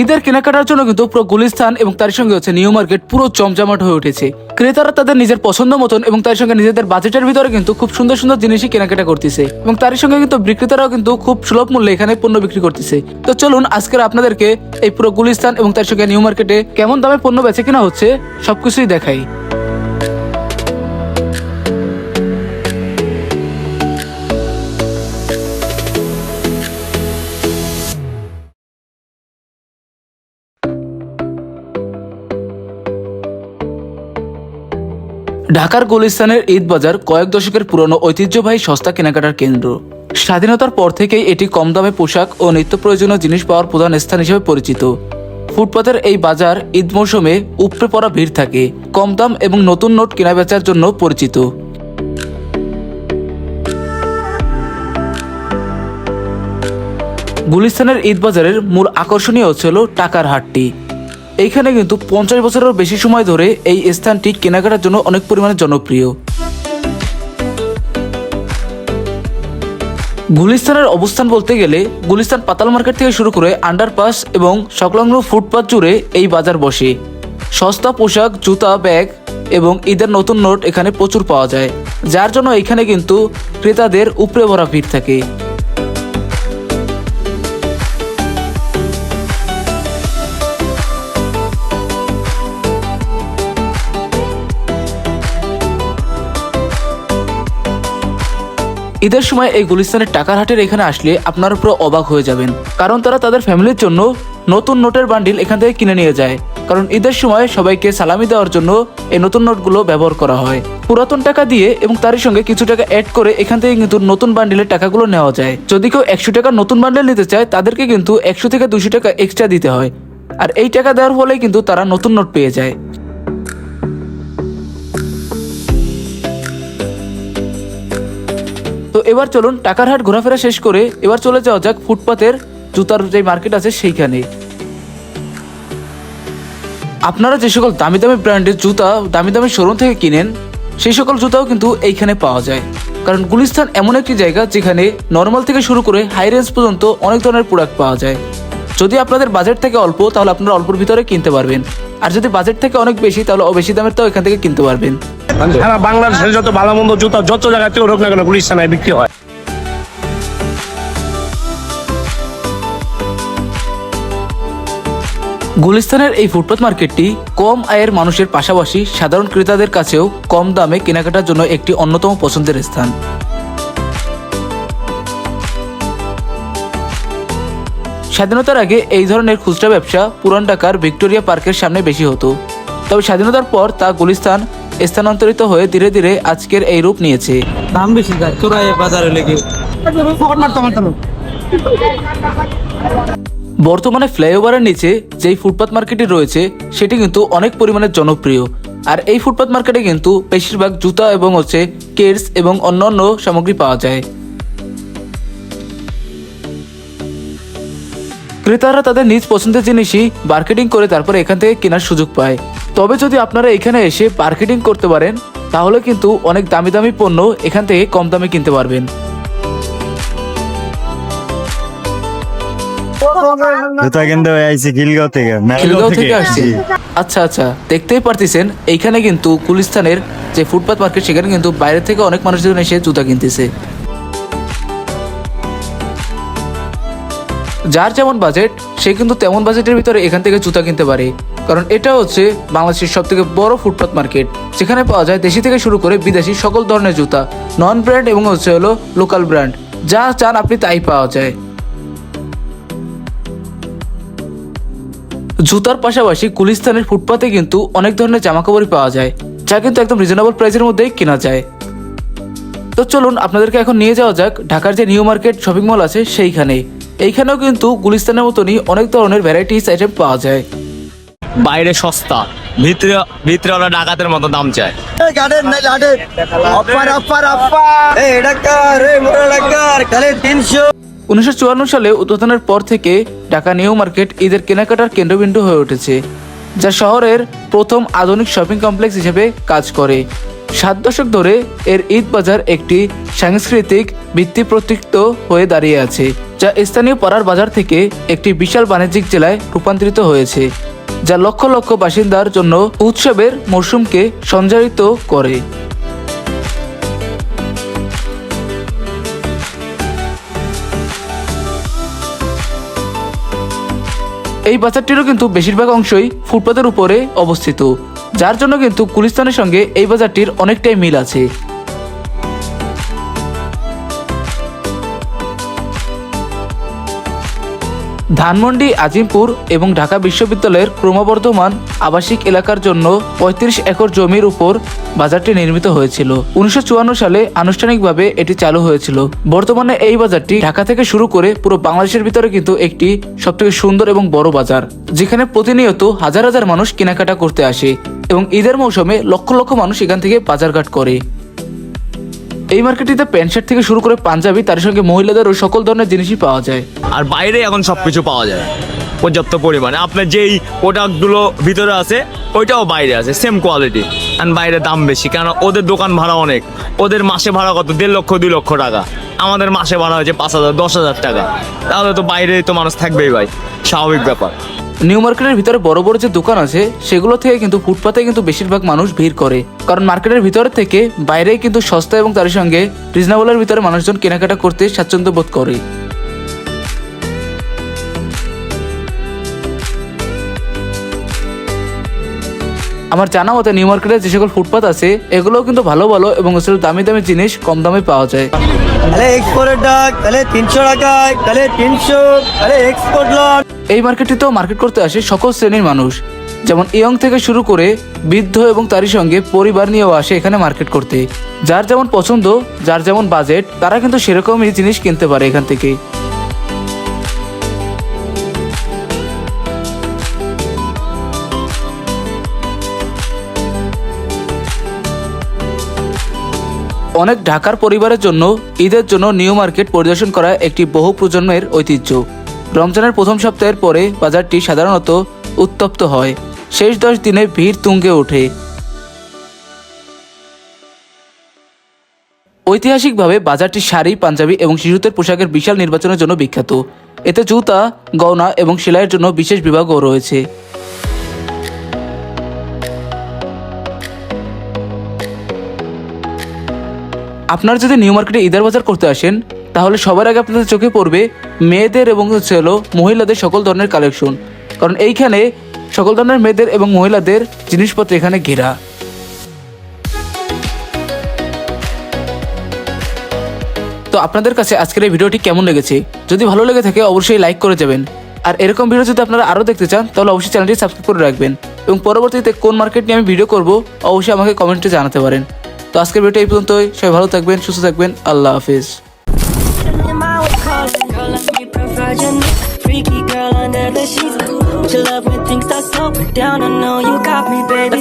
ঈদের কেনাকাটার জন্য কিন্তু পুরো গুলিস্তান এবং তার সঙ্গে হচ্ছে নিউ মার্কেট পুরো জমজমাট হয়ে উঠেছে। ক্রেতারা তাদের নিজের পছন্দ মতন এবং তার সঙ্গে নিজেদের বাজেটের ভিতরে কিন্তু খুব সুন্দর সুন্দর জিনিসই কেনাকাটা করতেছে এবং তার সঙ্গে কিন্তু বিক্রেতারাও কিন্তু খুব সুলভ মূল্যে এখানে পণ্য বিক্রি করতেছে। তো চলুন আজকের আপনাদেরকে এই পুরো গুলিস্তান এবং তার সঙ্গে নিউ মার্কেটে কেমন দামে পণ্য বেচে কিনা হচ্ছে সবকিছুই দেখাই। ঢাকার গুলিস্তানের ঈদ বাজার কয়েক দশকের পুরনো ঐতিহ্যবাহী সস্তা কেনাকাটার কেন্দ্র। স্বাধীনতার পর থেকেই এটি কম দামে পোশাক ও নিত্য প্রয়োজনীয় জিনিস পাওয়ার প্রধান স্থান হিসেবে পরিচিত। ফুটপাতের এই বাজার ঈদ মৌসুমে উপড়ে পড়া ভিড় থাকে, কম দাম এবং নতুন নোট কেনাবেচার জন্য পরিচিত। গুলিস্তানের ঈদ বাজারের মূল আকর্ষণীয় হচ্ছিল টাকার হাটটি। এইখানে কিন্তু 50 বছরেরও বেশি সময় ধরে এই স্থানটি কেনাকাটার জন্য অনেক পরিমাণে জনপ্রিয়। গুলিস্তানের অবস্থান বলতে গেলে গুলিস্তান পাতাল মার্কেট থেকে শুরু করে আন্ডারপাস এবং সংলগ্ন ফুটপাত জুড়ে এই বাজার বসে। সস্তা পোশাক, জুতা, ব্যাগ এবং ঈদের নতুন নোট এখানে প্রচুর পাওয়া যায়, যার জন্য এখানে কিন্তু ক্রেতাদের উপরে ভরা ভিড় থাকে। ঈদের সময় এই গুলিস্তানের টাকার হাটের এখানে আসলে আপনারা পুরো অবাক হয়ে যাবেন, কারণ তারা তাদের ফ্যামিলির জন্য নতুন নোটের বান্ডিল এখান থেকে কিনে নিয়ে যায়। কারণ ঈদের সময় সবাইকে সালামি দেওয়ার জন্য এই নতুন নোটগুলো ব্যবহার করা হয়। পুরাতন টাকা দিয়ে এবং তারই সঙ্গে কিছু টাকা অ্যাড করে এখান থেকে কিন্তু নতুন বান্ডিলের টাকাগুলো নেওয়া যায়। যদি কেউ 100 টাকার নতুন বান্ডিল নিতে চায় তাদেরকে কিন্তু 100 থেকে 200 টাকা এক্সট্রা দিতে হয়, আর এই টাকা দেওয়ার ফলে কিন্তু তারা নতুন নোট পেয়ে যায়। তো এবার চলুন টাকার হাট ঘোরাফেরা শেষ করে এবার চলে যাওয়া যাক ফুটপাতের জুতার যে মার্কেট আছে সেইখানে। আপনারা যে সকল দামি দামি ব্র্যান্ডের জুতা দামি দামি শোরুম থেকে কিনেন সেই সকল জুতাও কিন্তু এইখানে পাওয়া যায়। কারণ গুলিস্তান এমন একটি জায়গা যেখানে নর্মাল থেকে শুরু করে হাই রেঞ্জ পর্যন্ত অনেক ধরনের প্রোডাক্ট পাওয়া যায়। যদি আপনাদের বাজেট থেকে অল্প তাহলে আপনারা অল্পর ভিতরে কিনতে পারবেন, আর যদি বাজেট থেকে অনেক বেশি তাহলে বেশি দামের তো এখান থেকে কিনতে পারবেন। সারা বাংলাদেশের যত ভালো মন্দ জুতা যত জায়গা থেকে হোক না কেন গুলিস্তানে বিক্রি হয়। গুলিস্তানের এই ফুটপাত মার্কেটটি কম আয়ের মানুষের পাশাপাশি সাধারণ ক্রেতাদের কাছেও কম দামে কেনাকাটার জন্য একটি অন্যতম পছন্দের স্থান। স্বাধীনতার আগে এই ধরনের খুচরা ব্যবসা পুরান ঢাকার ভিক্টোরিয়া পার্কের সামনে বেশি হতো, তবে স্বাধীনতার পর তা গুলিস্তান স্থানান্তরিত হয়ে ধীরে ধীরে আজকের এই রূপ নিয়েছে। দাম বেশি যায় চোরাই বাজারে লেগে। বর্তমানে ফ্লাইওভারের নিচে যেই ফুটপাত মার্কেটটি রয়েছে সেটি কিন্তু অনেক পরিমাণে জনপ্রিয়, আর এই ফুটপাত মার্কেটে কিন্তু বেশিরভাগ জুতা এবং হচ্ছে কেডস এবং অন্যান্য সামগ্রী পাওয়া যায়। ক্রেতারা তাদের নিজ পছন্দের জিনিসই মার্কেটিং করে তারপরে এখান থেকে কেনার সুযোগ পায়। তবে যদি আপনারা এখানে এসে মার্কেটিং করতে পারেন তাহলে কিন্তু অনেক দামি দামি পণ্য এখান থেকে কম দামে কিনতে পারবেন। খিলগাঁও থেকে আসছি। আচ্ছা আচ্ছা, দেখতেই পারতেছেন এইখানে কিন্তু গুলিস্তানের যে ফুটপাত মার্কেট সেখানে কিন্তু বাইরে থেকে অনেক মানুষজন এসে জুতা কিনতেছে। যার যেমন বাজেট সে কিন্তু তেমন বাজেটের ভিতরে এখান থেকে জুতা কিনতে পারে, কারণ এটা হচ্ছে বাংলাদেশের সব থেকে বড় ফুটপাত মার্কেট, যেখানে পাওয়া যায় দেশি থেকে শুরু করে বিদেশি সকল ধরনের জুতা, নন ব্র্যান্ড এবং হচ্ছে হলো লোকাল ব্র্যান্ড, যা চান আপনি তাই পাওয়া যায়। জুতার পাশাপাশি গুলিস্তানের ফুটপাতে কিন্তু অনেক ধরনের জামাকাপড় পাওয়া যায়, যা কিন্তু একদম রিজনেবল প্রাইসের মধ্যেই কেনা যায়। তো চলুন আপনাদেরকে এখন নিয়ে যাওয়া যাক ঢাকার যে নিউ মার্কেট শপিং মল আছে সেইখানে। এইখানেও কিন্তু গুলিস্তানের মতনই অনেক ধরনের ভ্যারাইটিস আইটেম পাওয়া যায়। বাইরে সস্তা, ভিতরে ভিতরে ওরা ডাকাতের মতো দাম চায়। 1954 সালে উদ্বোধনের পর থেকে ঢাকা নিউ মার্কেট ঈদের কেনাকাটার কেন্দ্রবিন্দু হয়ে উঠেছে, যা শহরের প্রথম আধুনিক শপিং কমপ্লেক্স হিসেবে কাজ করে। 7 দশক ধরে এর ঈদ বাজার একটি সাংস্কৃতিক ভিত্তি প্রতীক্ষিত হয়ে দাঁড়িয়ে আছে, যা স্থানীয় পাড়ার বাজার থেকে একটি বিশাল বাণিজ্যিক জেলায় রূপান্তরিত হয়েছে, যা লক্ষ লক্ষ বাসিন্দার জন্য উৎসবের মরশুমকে সঞ্চারিত করে। এই বাজারটিরও কিন্তু বেশিরভাগ অংশই ফুটপাতের উপরে অবস্থিত, যার জন্য কিন্তু গুলিস্তানের সঙ্গে এই বাজারটির অনেকটাই মিল আছে। ধানমন্ডি, আজিমপুর এবং ঢাকা বিশ্ববিদ্যালয়ের ক্রমবর্ধমান আবাসিক এলাকার জন্য 35 একর জমির উপর বাজারটি নির্মিত হয়েছিল। 1954 সালে আনুষ্ঠানিকভাবে এটি চালু হয়েছিল। বর্তমানে এই বাজারটি ঢাকা থেকে শুরু করে পুরো বাংলাদেশের ভিতরে কিন্তু একটি সবথেকে সুন্দর এবং বড় বাজার, যেখানে প্রতিনিয়ত হাজার হাজার মানুষ কেনাকাটা করতে আসে এবং ঈদের মৌসুমে লক্ষ লক্ষ মানুষ এখান থেকে বাজারঘাট করে। এই মার্কেটটিতে প্যান্ট শার্ট থেকে শুরু করে পাঞ্জাবি, তার সঙ্গে মহিলাদেরও সকল ধরনের জিনিসই পাওয়া যায়। আর বাইরে এখন সবকিছু পাওয়া যায় পর্যাপ্ত পরিমাণে। আপনার যেই প্রোডাক্টগুলো ভিতরে আছে ওইটাও বাইরে আছে, সেম কোয়ালিটি। আর বাইরে দাম বেশি, কারণ ওদের দোকান ভাড়া অনেক। ওদের মাসে ভাড়া কত, 1.5 লক্ষ 2 লক্ষ টাকা। আমাদের মাসে ভাড়া হয়েছে 5,000 10,000 টাকা। তাহলে তো বাইরে তো মানুষ থাকবেই ভাই, স্বাভাবিক ব্যাপার। নিউ মার্কেটের ভিতরে বড় বড় যে দোকান আছে সেগুলো থেকে কিন্তু ফুটপাতে কিন্তু বেশিরভাগ মানুষ ভিড় করে, কারণ মার্কেটের ভিতরে থেকে বাইরে কিন্তু সস্তা এবং তার সঙ্গে রিজনেবলের ভিতরে মানুষজন কেনাকাটা করতে স্বাচ্ছন্দ্য বোধ করে। আমার জানা মতে নিউ মার্কেটে যে সকল ফুটপাত আছে এগুলোও কিন্তু ভালো ভালো এবং আসলে দামি দামি জিনিস কম দামে পাওয়া যায়। তাহলে এক্সপোর্টের ডাক, তাহলে 300 টাকায়, তাহলে 300, তাহলে এক্সপোর্ট লট। এই মার্কেটটিতেও মার্কেট করতে আসে সকল শ্রেণীর মানুষ, যেমন ইয়ং থেকে শুরু করে বৃদ্ধ এবং তারই সঙ্গে পরিবার নিয়েও আসে এখানে মার্কেট করতে। যার যেমন পছন্দ, যার যেমন বাজেট, তারা কিন্তু সেরকমই জিনিস কিনতে পারে এখান থেকে। অনেক ঢাকার পরিবারের জন্য ঈদের জন্য নিউ মার্কেট পরিদর্শন করা একটি বহু প্রজন্মের ঐতিহ্য। রমজানের প্রথম সপ্তাহের পরে বাজারটি সাধারণত উত্তপ্ত হয়, শেষ 10 দিনে ভিড় তুঙ্গে ওঠে। ঐতিহাসিকভাবে বাজারটি শাড়ি, পাঞ্জাবি এবং শিশুদের পোশাকের বিশাল নির্বাচনের জন্য বিখ্যাত। এতে জুতা, গয়না এবং সেলাইয়ের জন্য বিশেষ বিভাগও রয়েছে। আপনারা যদি নিউ মার্কেটে ঈদের বাজার করতে আসেন তাহলে সবার আগে আপনাদের চোখে পড়বে মেয়েদের এবং মহিলাদের সকল ধরনের কালেকশন, কারণ এইখানে সকল ধরনের মেয়েদের এবং মহিলাদের জিনিসপত্র এখানে ঘেরা। তো আপনাদের কাছে আজকের এই ভিডিওটি কেমন লেগেছে? যদি ভালো লেগে থাকে অবশ্যই লাইক করে যাবেন। আর এরকম ভিডিও যদি আপনারা আরও দেখতে চান তাহলে অবশ্যই চ্যানেলটি সাবস্ক্রাইব করে রাখবেন এবং পরবর্তীতে কোন মার্কেট নিয়ে আমি ভিডিও করব অবশ্যই আমাকে কমেন্টে জানাতে পারেন। তো আজকের ভিডিওটা এই পর্যন্তই। সবাই ভালো থাকবেন, সুস্থ থাকবেন। আল্লাহ হাফিজ। Freaky girl under the sheets. Would you love when things start slowing down? I know you got me, baby.